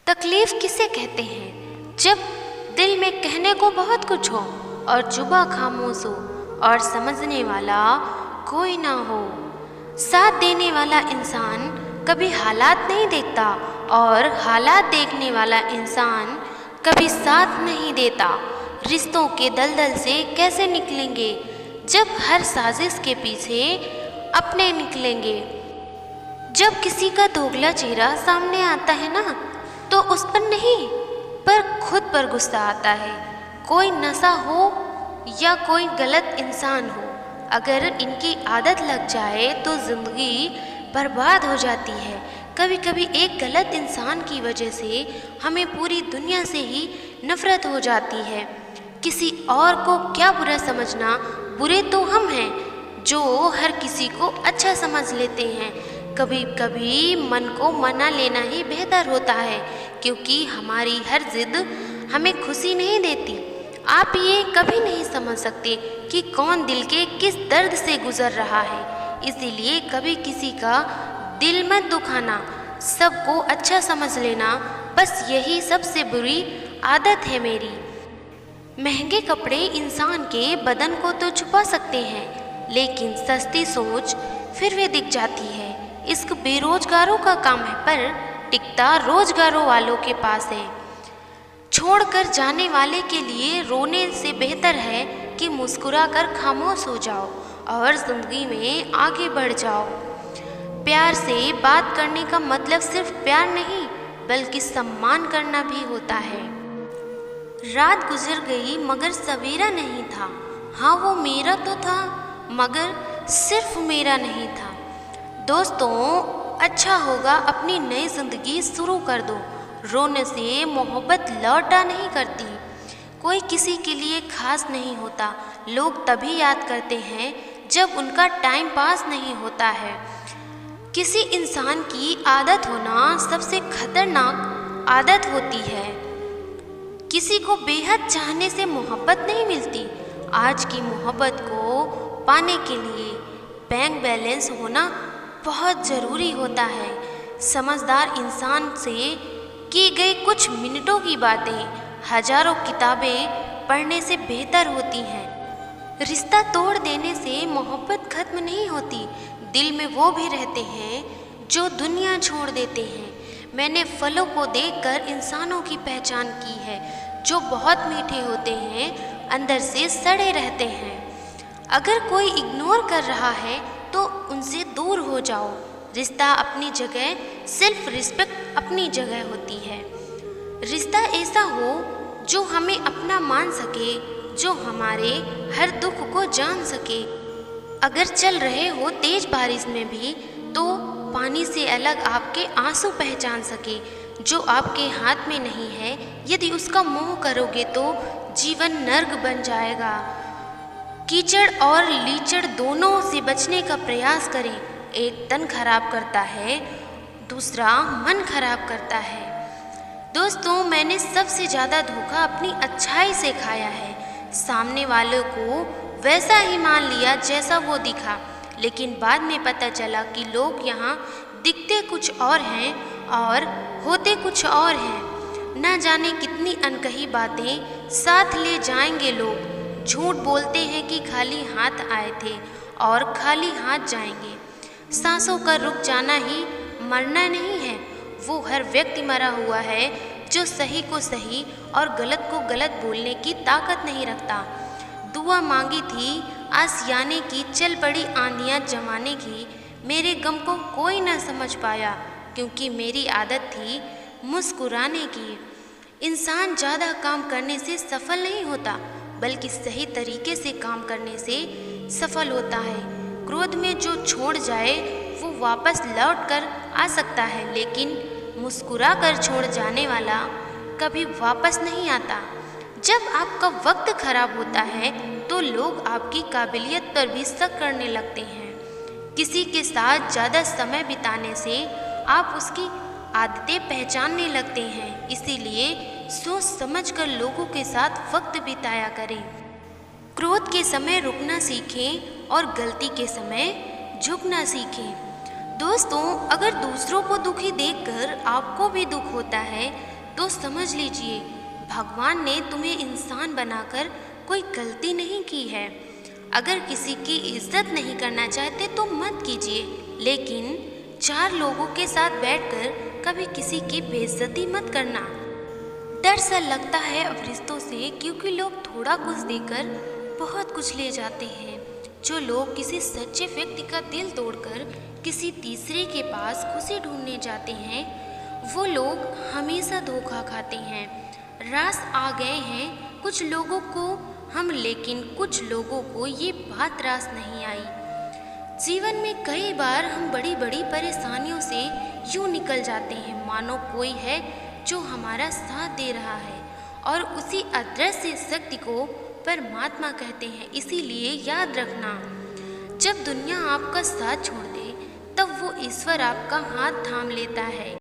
तकलीफ किसे कहते हैं? जब दिल में कहने को बहुत कुछ हो और जुबा खामोश हो और समझने वाला कोई ना हो। साथ देने वाला इंसान कभी हालात नहीं देखता और हालात देखने वाला इंसान कभी साथ नहीं देता। रिश्तों के दलदल से कैसे निकलेंगे जब हर साजिश के पीछे अपने निकलेंगे। जब किसी का दोगला चेहरा सामने आता है ना, तो उस पर नहीं पर खुद पर गुस्सा आता है। कोई नशा हो या कोई गलत इंसान हो, अगर इनकी आदत लग जाए तो ज़िंदगी बर्बाद हो जाती है। कभी कभी एक गलत इंसान की वजह से हमें पूरी दुनिया से ही नफरत हो जाती है। किसी और को क्या बुरा समझना, बुरे तो हम हैं जो हर किसी को अच्छा समझ लेते हैं। कभी कभी मन को मना लेना ही बेहतर होता है, क्योंकि हमारी हर जिद हमें खुशी नहीं देती। आप ये कभी नहीं समझ सकते कि कौन दिल के किस दर्द से गुजर रहा है, इसीलिए कभी किसी का दिल मत दुखाना, सबको अच्छा समझ लेना, बस यही सबसे बुरी आदत है मेरी। महंगे कपड़े इंसान के बदन को तो छुपा सकते हैं, लेकिन सस्ती सोच फिर वे दिख जाती है। इश्क बेरोजगारों का काम है, पर टिकता रोजगारों वालों के पास है। छोड़कर जाने वाले के लिए रोने से बेहतर है कि मुस्कुरा कर खामोश हो जाओ और जिंदगी में आगे बढ़ जाओ। प्यार से बात करने का मतलब सिर्फ प्यार नहीं, बल्कि सम्मान करना भी होता है। रात गुजर गई मगर सवेरा नहीं था। हाँ, वो मेरा तो था, मगर सिर्फ मेरा नहीं था। दोस्तों, अच्छा होगा अपनी नई जिंदगी शुरू कर दो। रोने से मोहब्बत लौटा नहीं करती। कोई किसी के लिए खास नहीं होता। लोग तभी याद करते हैं जब उनका टाइम पास नहीं होता है। किसी इंसान की आदत होना सबसे खतरनाक आदत होती है। किसी को बेहद चाहने से मोहब्बत नहीं मिलती। आज की मोहब्बत को पाने के लिए बैंक बैलेंस होना बहुत ज़रूरी होता है। समझदार इंसान से की गई कुछ मिनटों की बातें हजारों किताबें पढ़ने से बेहतर होती हैं। रिश्ता तोड़ देने से मोहब्बत खत्म नहीं होती, दिल में वो भी रहते हैं जो दुनिया छोड़ देते हैं। मैंने फलों को देखकर इंसानों की पहचान की है, जो बहुत मीठे होते हैं, अंदर से सड़े रहते हैं। अगर कोई इग्नोर कर रहा है तो उनसे दूर हो जाओ। रिश्ता अपनी जगह, सेल्फ रिस्पेक्ट अपनी जगह होती है। रिश्ता ऐसा हो जो हमें अपना मान सके, जो हमारे हर दुख को जान सके। अगर चल रहे हो तेज बारिश में भी, तो पानी से अलग आपके आंसू पहचान सके, जो आपके हाथ में नहीं है। यदि उसका मोह करोगे तो जीवन नर्क बन जाएगा। कीचड़ और लीचड़ दोनों से बचने का प्रयास करें। एक तन खराब करता है, दूसरा मन खराब करता है। दोस्तों, मैंने सबसे ज़्यादा धोखा अपनी अच्छाई से खाया है। सामने वाले को वैसा ही मान लिया जैसा वो दिखा, लेकिन बाद में पता चला कि लोग यहाँ दिखते कुछ और हैं और होते कुछ और हैं। न जाने कितनी अनकही बातें साथ ले जाएंगे लोग। झूठ बोलते हैं कि खाली हाथ आए थे और खाली हाथ जाएंगे। सांसों का रुक जाना ही मरना नहीं है। वो हर व्यक्ति मरा हुआ है जो सही को सही और गलत को गलत बोलने की ताकत नहीं रखता। दुआ मांगी थी आसियाने की, चल पड़ी आंधियाँ जमाने की। मेरे गम को कोई ना समझ पाया, क्योंकि मेरी आदत थी मुस्कुराने की। इंसान ज़्यादा काम करने से सफल नहीं होता, बल्कि सही तरीके से काम करने से सफल होता है। क्रोध में जो छोड़ जाए वो वापस लौट कर आ सकता है, लेकिन मुस्कुरा कर छोड़ जाने वाला कभी वापस नहीं आता। जब आपका वक्त खराब होता है तो लोग आपकी काबिलियत पर भी शक करने लगते हैं। किसी के साथ ज़्यादा समय बिताने से आप उसकी आदतें पहचानने लगते हैं। इसीलिए सोच समझ कर लोगों के साथ वक्त बिताया करें। क्रोध के समय रुकना सीखें और गलती के समय झुकना सीखें। दोस्तों, अगर दूसरों को दुखी देखकर आपको भी दुख होता है तो समझ लीजिए भगवान ने तुम्हें इंसान बनाकर कोई गलती नहीं की है। अगर किसी की इज्जत नहीं करना चाहते तो मत कीजिए, लेकिन 4 लोगों के साथ बैठकर कभी किसी की बेइज्जती मत करना। डर सा लगता है अब रिश्तों से, क्योंकि लोग थोड़ा कुछ देकर बहुत कुछ ले जाते हैं। जो लोग किसी सच्चे व्यक्ति का दिल तोड़कर किसी तीसरे के पास खुशी ढूंढने जाते हैं, वो लोग हमेशा धोखा खाते हैं। रास आ गए हैं कुछ लोगों को हम, लेकिन कुछ लोगों को ये बात रास नहीं आई। जीवन में कई बार हम बड़ी बड़ी परेशानियों से यूं निकल जाते हैं मानो कोई है जो हमारा साथ दे रहा है, और उसी अदृश्य शक्ति को परमात्मा कहते हैं। इसीलिए याद रखना, जब दुनिया आपका साथ छोड़ दे तब वो ईश्वर आपका हाथ थाम लेता है।